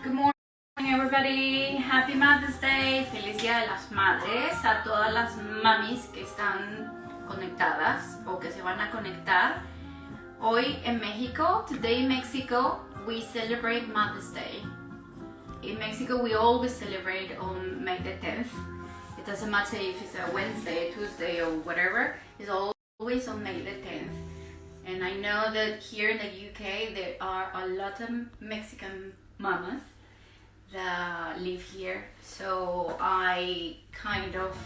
Good morning everybody, Happy Mother's Day, feliz Día de las Madres a todas las mamis que están conectadas o que se van a conectar. Hoy en Mexico, today in Mexico, we celebrate Mother's Day. In Mexico we always celebrate on May the 10th. It doesn't matter if it's a Wednesday, Tuesday or whatever, it's always on May the 10th. And I know that here in the UK there are a lot of Mexican mamas that live here, so I kind of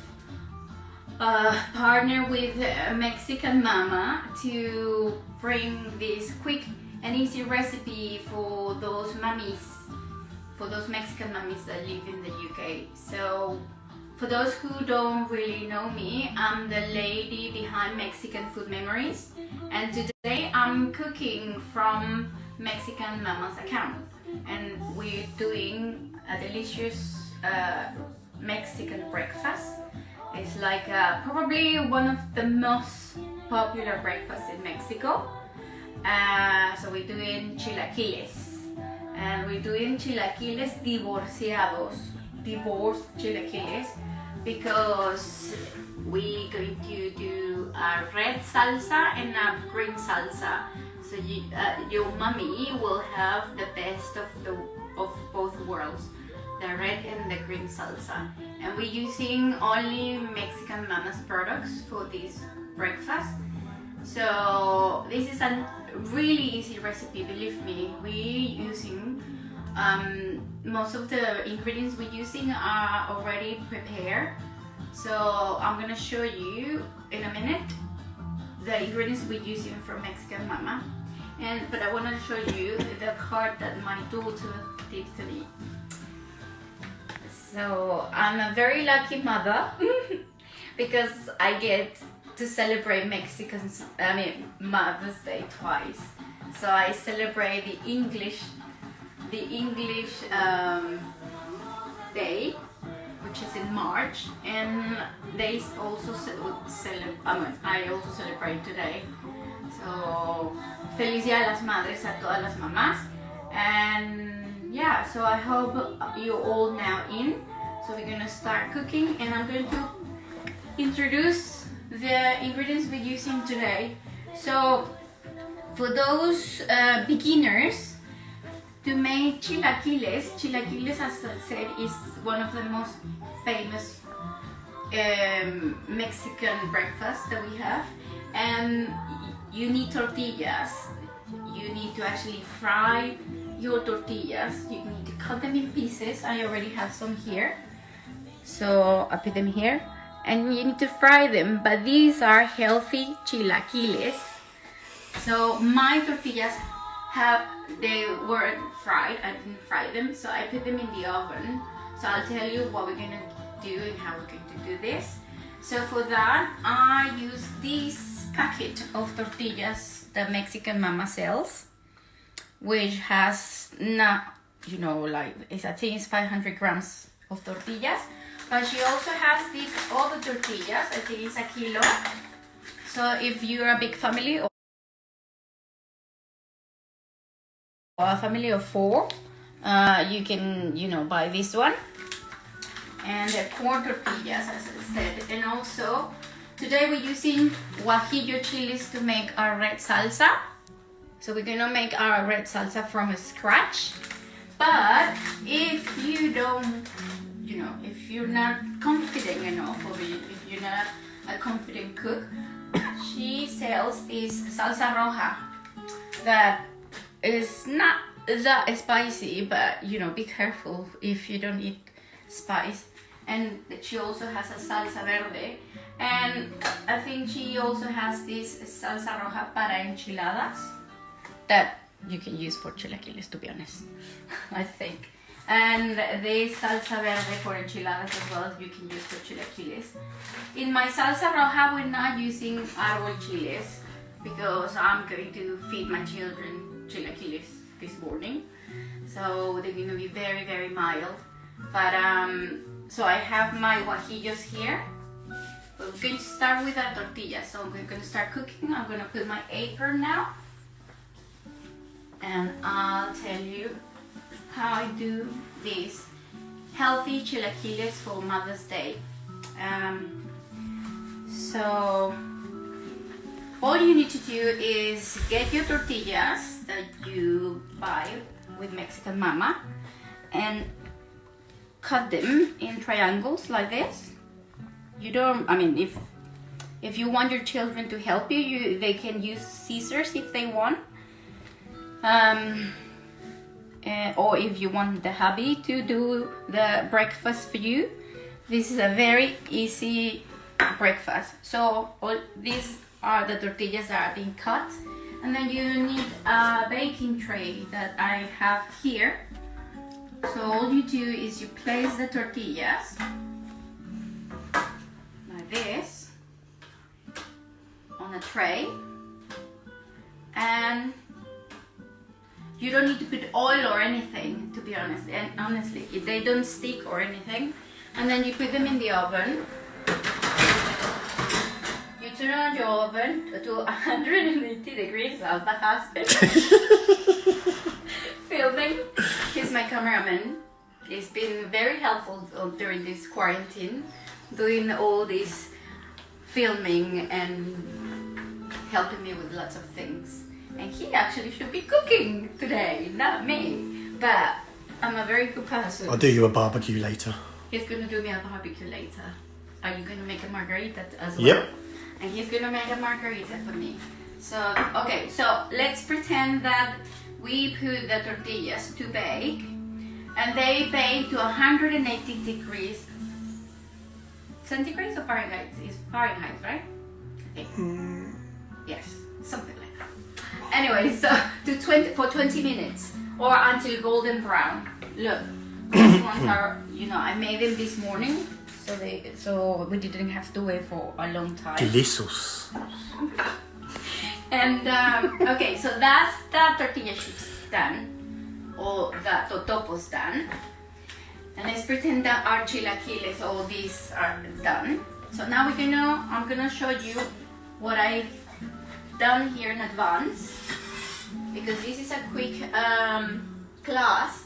partner with a Mexican mama to bring this quick and easy recipe for those mummies, for those Mexican mummies that live in the UK. So for those who don't really know me, I'm the lady behind Mexican Food Memories, and today I'm cooking from Mexican Mama's account, and we're doing a delicious Mexican breakfast. It's like probably one of the most popular breakfasts in Mexico. So we're doing chilaquiles, and we're doing chilaquiles divorciados, divorced chilaquiles, because we're going to do a red salsa and a green salsa. So your mommy will have the best of both worlds, the red and the green salsa. And we're using only Mexican Mama's products for this breakfast. So this is a really easy recipe, believe me. We're using most of the ingredients we're using are already prepared. So I'm gonna show you in a minute the ingredients we're using from Mexican Mama. But I want to show you the card that my daughter did to me. So I'm a very lucky mother because I get to celebrate Mother's Day twice. So I celebrate the English day, which is in March, and they also I also celebrate today. So feliz Día de las Madres a todas las mamás. And yeah, so I hope you're all now in. So we're gonna start cooking, and I'm going to introduce the ingredients we're using today. So for those beginners, to make chilaquiles, as I said, is one of the most famous Mexican breakfasts that we have. And you need tortillas. You need to actually fry your tortillas. You need to cut them in pieces. I already have some here, so I put them here, and you need to fry them. But these are healthy chilaquiles. So my tortillas they weren't fried. I didn't fry them, so I put them in the oven. So I'll tell you what we're gonna do and how we're going to do this. So for that, I use this packet of tortillas that Mexican Mama sells, which has not, like I think it's 500 grams of tortillas. But she also has these other tortillas. I think it's a kilo. So if you're a big family or a family of 4, you can buy this one. And the corn tortillas, as I said. And also today we're using guajillo chilies to make our red salsa. So we're gonna make our red salsa from scratch. But if you don't, if you're not confident enough, or if you're not a confident cook, she sells this salsa roja that is not that spicy, but be careful if you don't eat spice. And she also has a salsa verde, and I think she also has this salsa roja para enchiladas that you can use for chilaquiles, to be honest. I think. And this salsa verde for enchiladas as well, you can use for chilaquiles. In my salsa roja, we're not using árbol chiles because I'm going to feed my children chilaquiles this morning, so they're going to be very, very mild. But so I have my guajillos here. We're going to start with our tortillas. So we're going to start cooking. I'm going to put my apron now, and I'll tell you how I do this healthy chilaquiles for Mother's Day. So all you need to do is get your tortillas that you buy with Mexican Mama and cut them in triangles like this. You don't, I mean, if you want your children to help you, they can use scissors if they want. Or if you want the hubby to do the breakfast for you, this is a very easy breakfast. So all these are the tortillas that are being cut, and then you need a baking tray that I have here. So all you do is you place the tortillas like this on a tray, and you don't need to put oil or anything, to be honest, and honestly, they don't stick or anything. And then you put them in the oven. You turn on your oven to 180 degrees. As the husband filming. He's my cameraman. He's been very helpful during this quarantine, doing all this filming and helping me with lots of things. And he actually should be cooking today, not me. But I'm a very good person. I'll do you a barbecue later. He's gonna do me a barbecue later. Are you gonna make a margarita as well? Yep. And he's gonna make a margarita for me. So, okay, so let's pretend that we put the tortillas to bake, and they bake to 180 degrees centigrade or Fahrenheit? It's Fahrenheit, right? Okay. Yes, something like that. Anyway, so for 20 minutes or until golden brown. Look, these ones are, you know, I made them this morning, so we didn't have to wait for a long time. Delicious. And okay, so that's the tortilla chips done, or the totopos done. And let's pretend that our chilaquiles, all these are done. So now I'm gonna show you what I've done here in advance, because this is a quick class,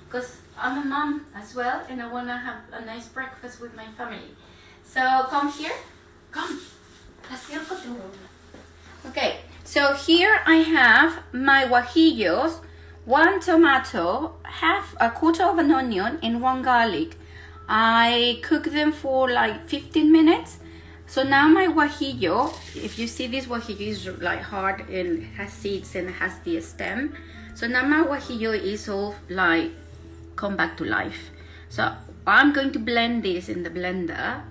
because I'm a mom as well and I wanna have a nice breakfast with my family. So come here, come. Okay, so here I have my guajillos, 1 tomato, half a quarter of an onion, and 1 garlic. I cook them for like 15 minutes. So now my guajillo, if you see this guajillo is like hard and has seeds and has the stem. So now my guajillo is all like come back to life. So I'm going to blend this in the blender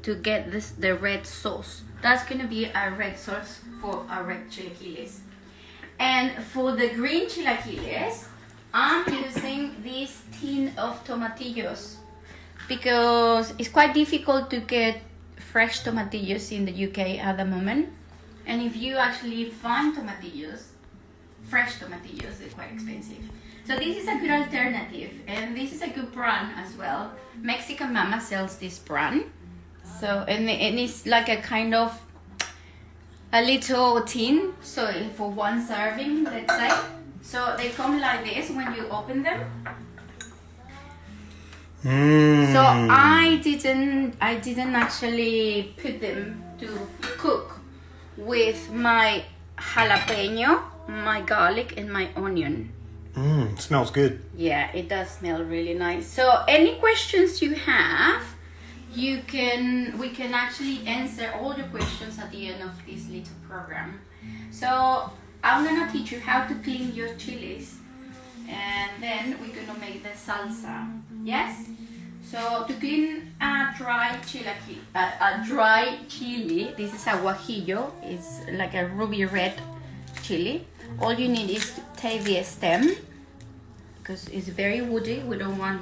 to get the red sauce. That's gonna be a red sauce for our red chilaquiles. And for the green chilaquiles, I'm using this tin of tomatillos because it's quite difficult to get fresh tomatillos in the UK at the moment. And if you actually find tomatillos, fresh tomatillos, they're quite expensive. So this is a good alternative, and this is a good brand as well. Mexican Mama sells this brand. So, and it's like a kind of a little tin, so for 1 serving, let's say. So they come like this when you open them. So I didn't actually put them to cook with my jalapeno, my garlic, and my onion. Smells good. Yeah, it does smell really nice. So any questions you have, we can actually answer all the questions at the end of this little program. So I'm gonna teach you how to clean your chilies, and then we're gonna make the salsa. Yes. So to clean a dry chili, this is a guajillo. It's like a ruby red chili. All you need is to take the stem, because it's very woody. We don't want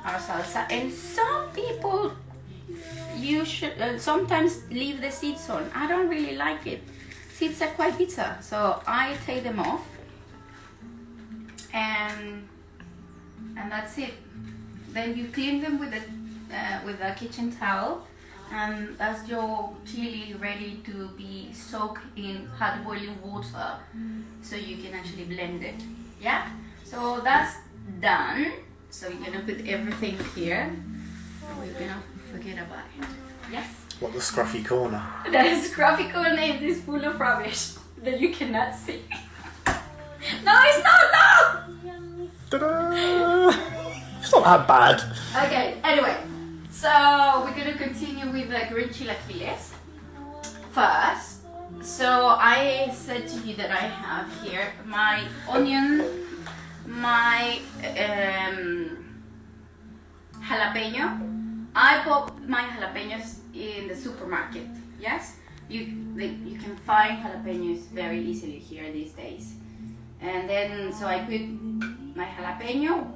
our salsa. And some people sometimes leave the seeds on. I don't really like it. Seeds are quite bitter, so I take them off, and that's it. Then you clean them with a kitchen towel, and that's your chili ready to be soaked in hot boiling water, so you can actually blend it. Yeah. So that's done. So we're gonna put everything here. We're gonna forget about it. Yes? What, the scruffy corner? The scruffy corner is full of rubbish that you cannot see. No, it's not! No! Ta-da! It's not that bad. Okay, anyway. So we're gonna continue with the green chilaquiles first. So I said to you that I have here my onion, my jalapeno. I bought my jalapenos in the supermarket. Yes, you can find jalapenos very easily here these days. And then so I put my jalapeno.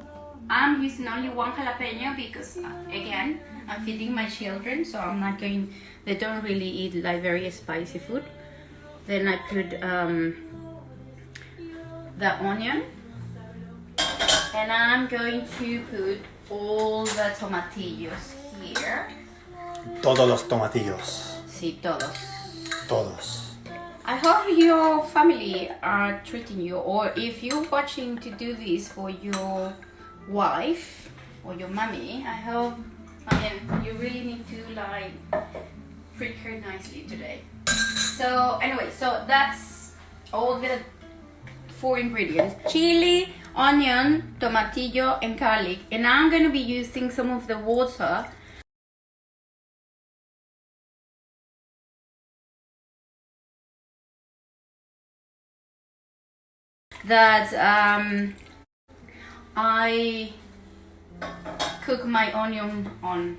I'm using only one jalapeno because again I'm feeding my children, so I'm not going. They don't really eat like very spicy food. Then I put the onion, and I'm going to put all the tomatillos here. Todos los tomatillos. Sí, todos. Todos. I hope your family are treating you, or if you're watching to do this for your wife or your mommy, you really need to like treat her nicely today. So anyway, so that's all the 4 ingredients: chili, onion, tomatillo, and garlic. And I'm going to be using some of the water that I cook my onion on.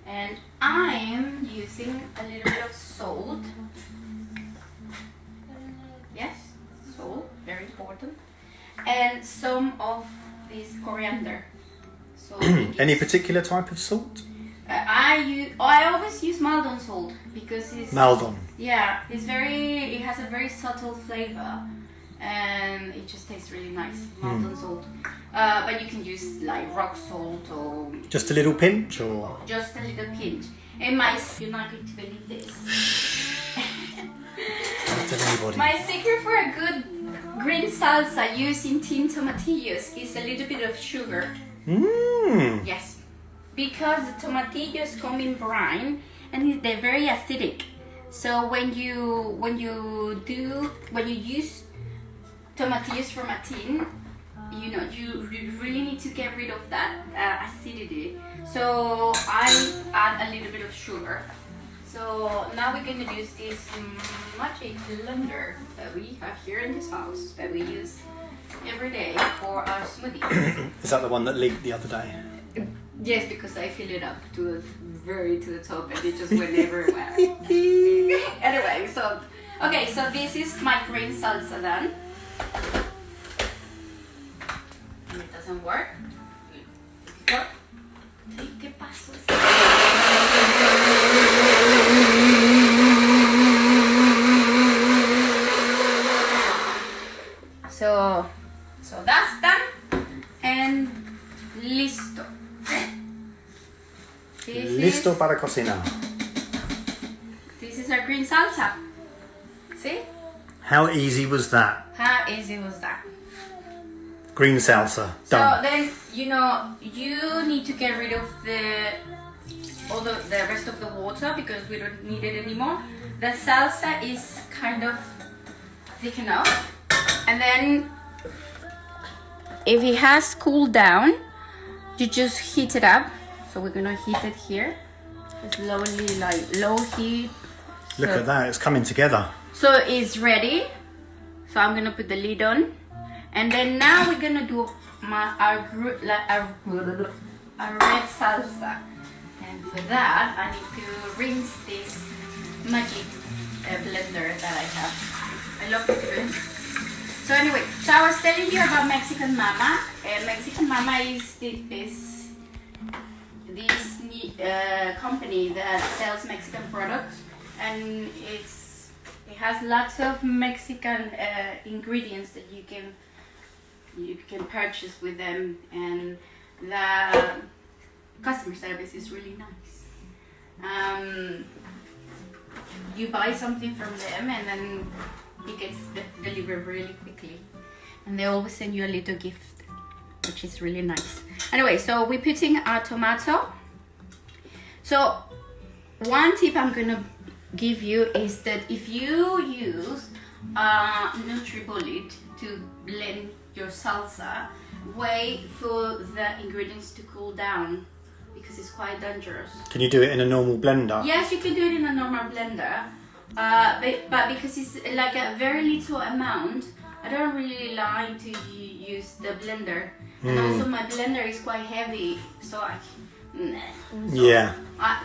And I'm using a little bit of salt. Yes, salt, very important. And some of this coriander. So Any particular type of salt? I always use Maldon salt because it's Maldon. Yeah, it has a very subtle flavor, and it just tastes really nice. Maldon salt. But you can use like rock salt or Just a little pinch, or? just a little pinch. And you're not going to believe this. Don't tell anybody. My secret for a good green salsa using tin tomatillos is a little bit of sugar. Mmm. Yes, because the tomatillos come in brine and they're very acidic. So when you use tomatillos from a tin, you really need to get rid of that acidity. So I add a little bit of sugar. So now we're gonna use this magic blender that we have here in this house that we use every day for our smoothies. Is that the one that leaked the other day? Yes, because I fill it up to the top and it just went everywhere. Anyway, so this is my green salsa done. And it doesn't work. ¿Qué pasó? So that's done and listo. Listo para cocinar. This is our green salsa. See? How easy was that? How easy was that? Green salsa. So Done. then, you need to get rid of all the rest of the water because we don't need it anymore. The salsa is kind of thick enough. And then, if it has cooled down, you just heat it up. So we're gonna heat it here, slowly, like low heat. Look at that, it's coming together. So it's ready. So I'm gonna put the lid on, and then now we're gonna do our red salsa. And for that, I need to rinse this magic blender that I have. I love it. So anyway, so I was telling you about Mexican Mama. Mexican Mama is this company that sells Mexican products, and it has lots of Mexican ingredients that you can purchase with them, and the customer service is really nice. You buy something from them and then it gets delivered really quickly, and they always send you a little gift. which is really nice. Anyway, so we're putting our tomato. So one tip I'm gonna give you is that if you use NutriBullet to blend your salsa, wait for the ingredients to cool down because it's quite dangerous. Can you do it in a normal blender? Yes, you can do it in a normal blender, but because it's like a very little amount, I don't really like to use the blender. And also my blender is quite heavy, so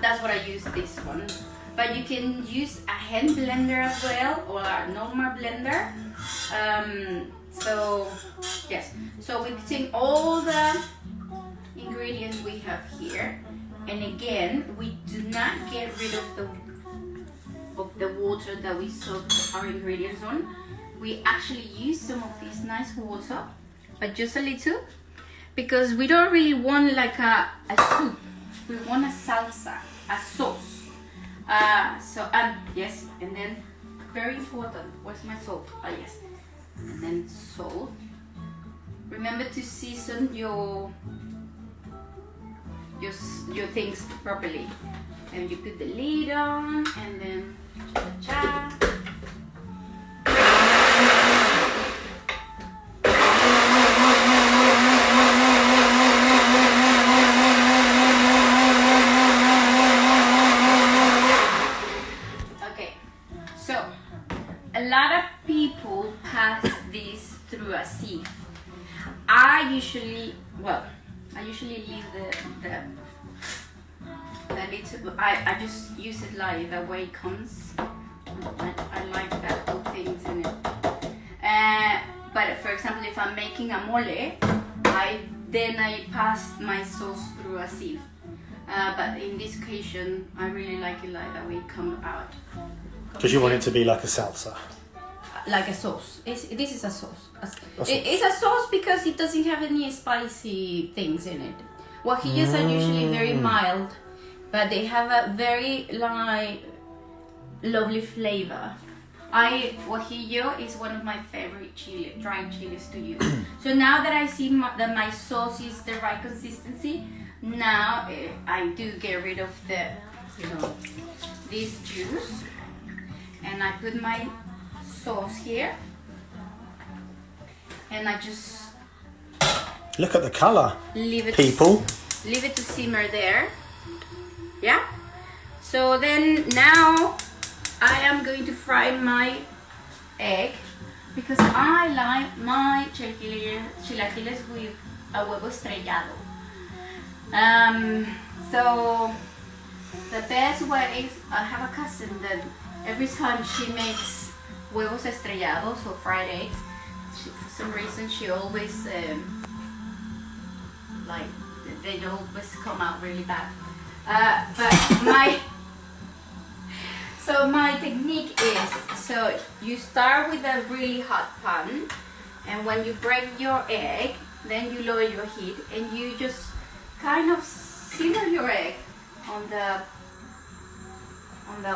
that's what I use this one. But you can use a hand blender as well, or a normal blender. So yes, so we're putting all the ingredients we have here, and again, we do not get rid of the water that we soaked our ingredients on. We actually use some of this nice water, but just a little, because we don't really want like a soup. We want a salsa, a sauce. Yes, and then very important. Where's my salt? Ah, yes. And then salt. Remember to season your things properly. And you put the lid on, and then cha-cha. Okay, so a lot of people pass this through a sieve. I usually leave the little. I just use it like the way it comes. I like that all things in it. But for example, if I'm making a mole, I pass my sauce through a sieve. But in this occasion, I really like it like the way it comes out. Because you want it to be like a salsa. Like a sauce. This is a sauce. It's a sauce because it doesn't have any spicy things in it. Guajillos are usually very mild, but they have a very lovely flavor. Guajillo is one of my favorite dried chilies to use. So now that I see that my sauce is the right consistency, now I do get rid of this juice, and I put my sauce here, and I just look at the color. Leave it to simmer there. Yeah. So then now I am going to fry my egg because I like my chilaquiles with a huevo estrellado. So the best way is I have a cousin that every time she makes huevos estrellados or fried eggs, for some reason she always they always come out really bad. But my technique is, so you start with a really hot pan, and when you break your egg, then you lower your heat and you just kind of simmer your egg on the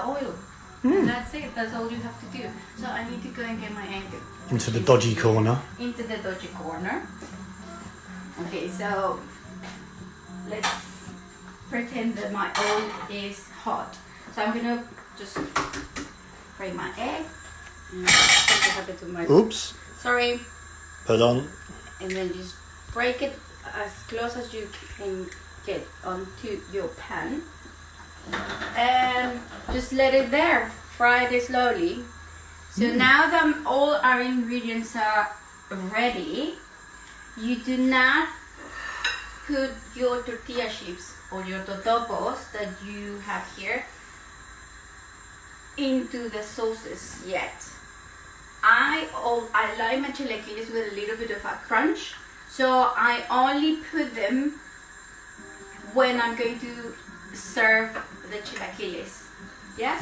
oil. And that's it. That's all you have to do. So I need to go and get my egg. Into the dodgy corner. Into the dodgy corner. Okay, so let's pretend that my oil is hot. So I'm gonna just break my egg. Something happened to my. Oops. Sorry. Put on. And then just break it as close as you can get onto your pan. And just let it there. Fry it slowly. So now that all our ingredients are ready, you do not put your tortilla chips or your totopos that you have here into the sauces yet. I like my chilaquiles with a little bit of a crunch, so I only put them when I'm going to serve the chilaquiles. Yes?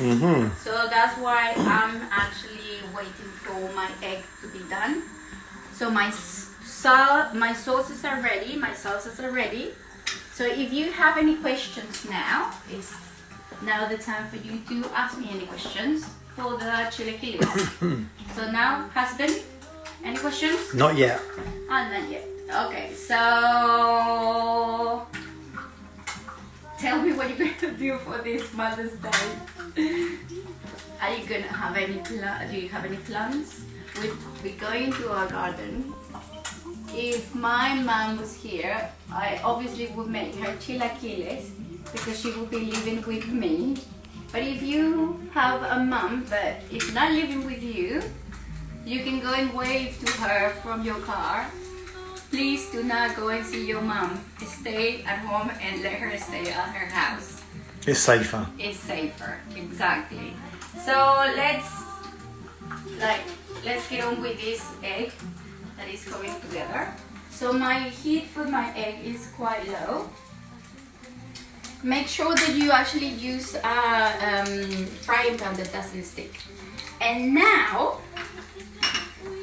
So that's why I'm actually waiting for my egg to be done. So my sauces are ready, my salsas are ready. So if you have any questions now, it's now the time for you to ask me any questions for the chilaquiles. So now, husband, any questions? Not yet. Not yet. Okay, so tell me what you're gonna do for this Mother's Day. Are you gonna have any do you have any plans? We're going to our garden. If my mom was here, I obviously would make her chilaquiles because she will be living with me. But if you have a mom that is not living with you, you can go and wave to her from your car. Please do not go and see your mom. Stay at home and let her stay at her house. It's safer. It's safer, exactly. So let's get on with this egg that is coming together. So my heat for my egg is quite low. Make sure that you actually use a frying pan that doesn't stick. And now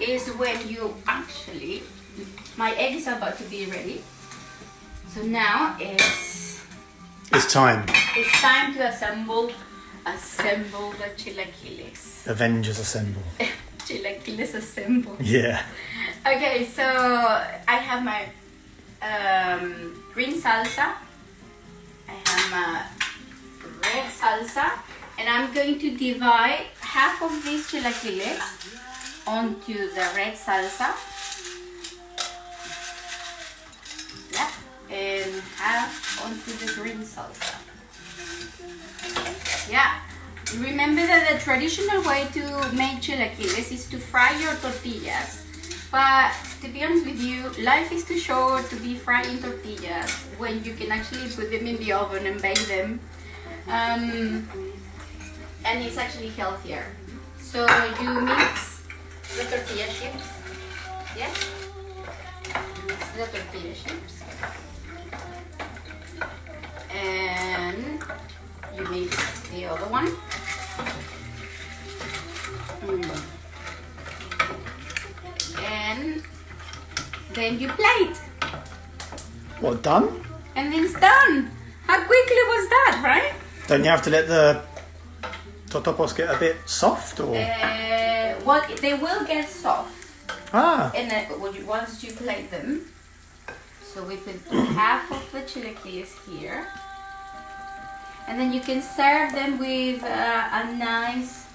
is when you actually, my egg is about to be ready. So now it's time. It's time to assemble the chilaquiles. Avengers assemble. Chilaquiles assemble. Yeah. Okay, so I have my green salsa. I have my red salsa, and I'm going to divide half of these chilaquiles onto the red salsa. Yep, and half onto the green salsa. Yeah. Remember that the traditional way to make chilaquiles is to fry your tortillas. But to be honest with you, life is too short to be frying tortillas when you can actually put them in the oven and bake them. And it's actually healthier. So you mix the tortilla chips. Yes? Mix the tortilla chips. And you mix the other one. And then you plate. What, done? And then it's done. How quickly was that, right? Don't you have to let the totopos get a bit soft, or? Well, they will get soft. Ah. And then once you plate them, so we put half of the chilaquiles here. And then you can serve them with a nice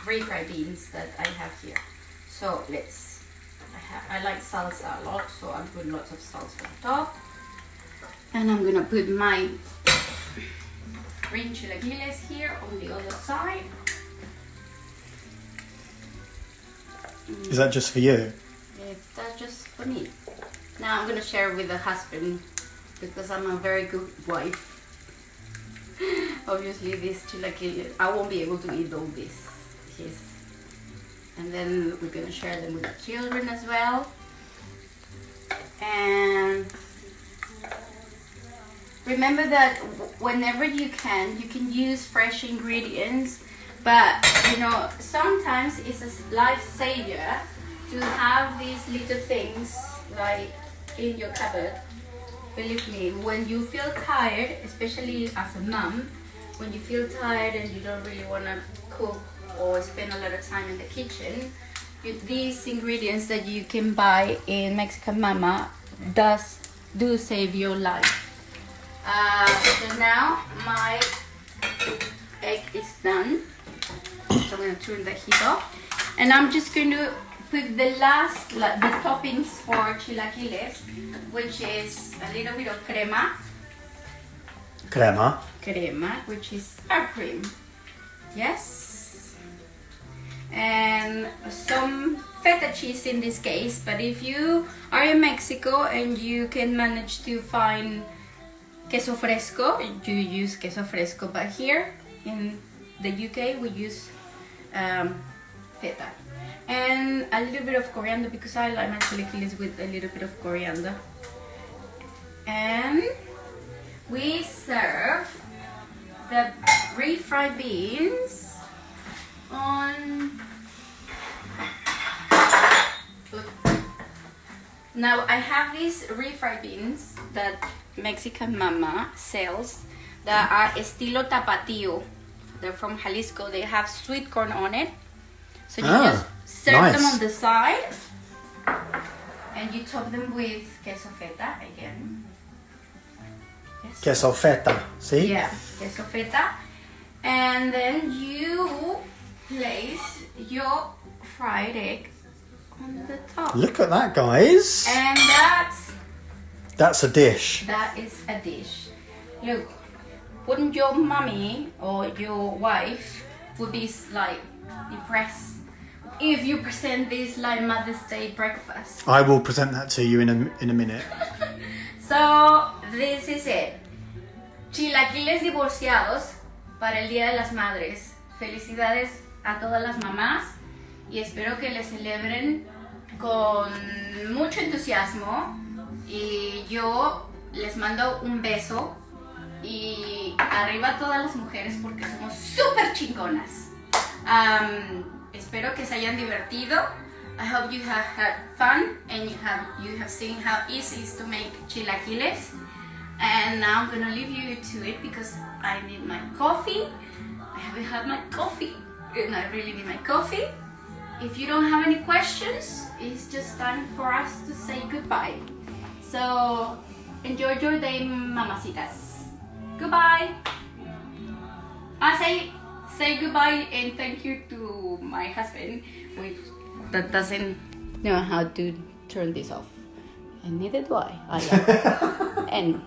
refried beans that I have here. So I like salsa a lot, so I'm putting lots of salsa on top. And I'm gonna put my green chilaquiles here on the other side. Is that just for you? That's just for me. Now I'm gonna share with the husband because I'm a very good wife. Obviously this chilaquiles, I won't be able to eat all this. And then we're gonna share them with the children as well. And remember that whenever you can use fresh ingredients. But you know, sometimes it's a lifesaver to have these little things like in your cupboard. Believe me, when you feel tired, especially as a mom, when you feel tired and you don't really want to cook or spend a lot of time in the kitchen, these ingredients that you can buy in Mexican Mama do save your life. So now my egg is done. So I'm going to turn the heat off, and I'm just going to put the toppings for chilaquiles, which is a little bit of crema, which is our cream, yes, and some feta cheese in this case. But if you are in Mexico and you can manage to find queso fresco, you use queso fresco. But here in the UK we use feta and a little bit of coriander because I like my chilaquiles with a little bit of coriander. And we serve the refried beans on. Now I have these refried beans that Mexican Mama sells that are estilo tapatio. They're from Jalisco. They have sweet corn on it. So you just serve them nice. on the side. And you top them with queso feta again. Yes. Queso feta, see? Yeah, queso feta. And then you place your fried egg on the top. Look at that, guys. And That's a dish. that is a dish. Look, wouldn't your mommy or your wife would be like impressed if you present this like Mother's Day breakfast? I will present that to you in a minute. So this is it. Chilaquiles divorciados para el Día de las Madres. Felicidades a todas las mamás y espero que les celebren con mucho entusiasmo y yo les mando un beso y arriba a todas las mujeres porque somos súper chingonas. Espero que se hayan divertido. I hope you have had fun and you have seen how easy it is to make chilaquiles. And now I'm gonna leave you to it because I need my coffee. I haven't had my coffee and I really need my coffee. If you don't have any questions, it's just time for us to say goodbye. So enjoy your day, mamacitas. Goodbye. Say goodbye and thank you to my husband, which that doesn't know how to turn this off. And neither do I. And